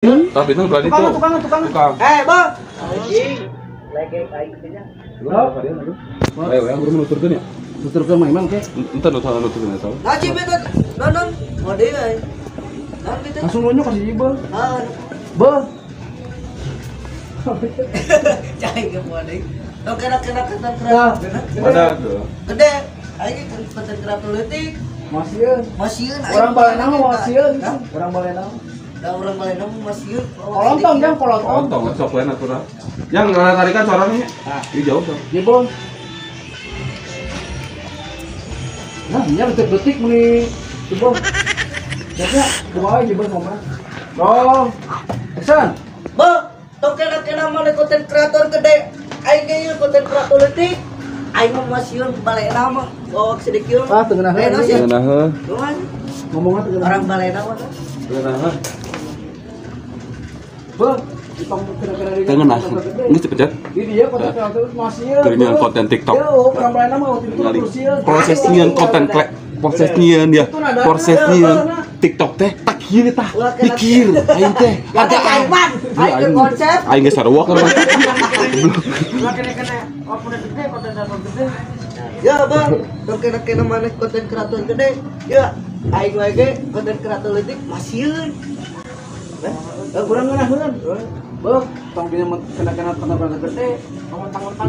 Tapi itu berarti tuh tukang. Bang. Anjing. Lagi aing teh nya. Ayo, yang belum nuturkeun ya. Nuturkeun mah emang ke. Entar nuturkeun eta. Najib eta. Non. Mode euy. Naon kitu? Langsung nonyo kasih jibel. Ah. Beuh. Cai ke mode. Tong kena ketan Nah, Ada tuh. Gede. Aing konten kreator leutik. Masieun. Orang balena mah masieun. Orang balena. Da urang balena mah masieun. Kolontong yang kolontong. Kontong sok we natural. Yang tarikan suaranya. Ini jauh dong. Jibel. Nah, nya detik meni jibel. Jadi, kumaha jibel ngomong. Dong. Action. Bang, tong kena mana konten kreator gede. Aing ge ieu konten kreator leutik. Aing mah masieun balena mah. Oh, sedikit. Ah, teu ngeunaheun. Balena sih. Nah, Cuman Ngomongna teu orang balena mah. nah. Beuh. Kira-kira di. Tengen nah. Geus dipencet. Di dia konten kreator masieun. Jaringan konten TikTok. Yo, orang balena mah waktu itu kursian. Prosesnya konten prosesnya dia. Prosesnya TikTok teh tak kieu tah. Pikir aing teh. Ada kaiman. Aing ke konsep. Aing geus sarua kan. Lah kena apa gede konten kreator gede. Ya bang, tong kena mana konten kreator gede. Ya, aing wae ge konten kreator leutik masieun. Kurang ngeunaheun. Beuh, tong dina kena konten kreator gede, mentang-mentang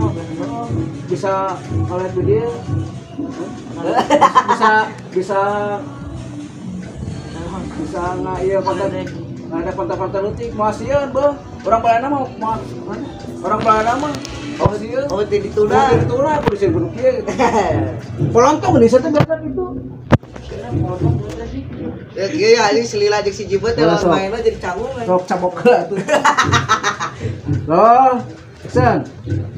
bisa ngeliat video. Bisa nggak iya konten ada konten leutik masieun beuh. Orang balena mah orang balena mah masieun. Oh, teh dituna. Dituna kudu sieun kudu kieu. Kolontong di sana biasa gitu. Ya iya ini selila jeung si Jibet teh lawan mainna jadi canggung. Sok cabok heula tuh. Loh, Sen.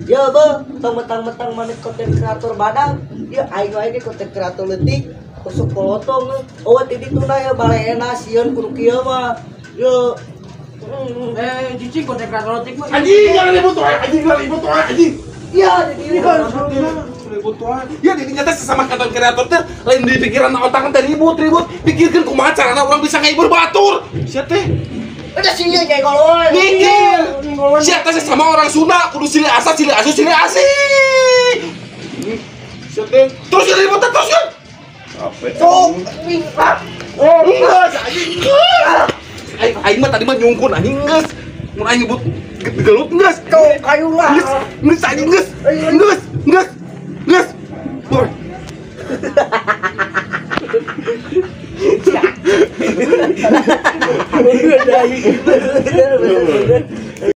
Ya bang, tong mentang-mentang mana konten kreator badang. Ya aing wae ge konten kreator leutik. Kusuk kolotong. Oh, teh dituna ya balena sieun kudu kieu mah. Yo. Cici konten kreator leutik mah. Anjing, jangan ribut wae, anjing. Iya, jadi Ribut wae. Ya di nyata sesama konten kreator teh lain di pikiran otak teh ribut. Pikirkeun kumaha carana urang bisa ngahibur batur. Sia teh. udah sini aja kalau Mikir. Sia teh sama orang Sunda kudu silih asa, silih asu, silih asi. Sia teh terus ribut terus kan. Apa? minggat. Enggak, anjing. Aing mah tadi mah nyungkun anjing geus. Mun aing nyebut gelut geus. Kayu lah. Geus anjing geus. Boy. Udah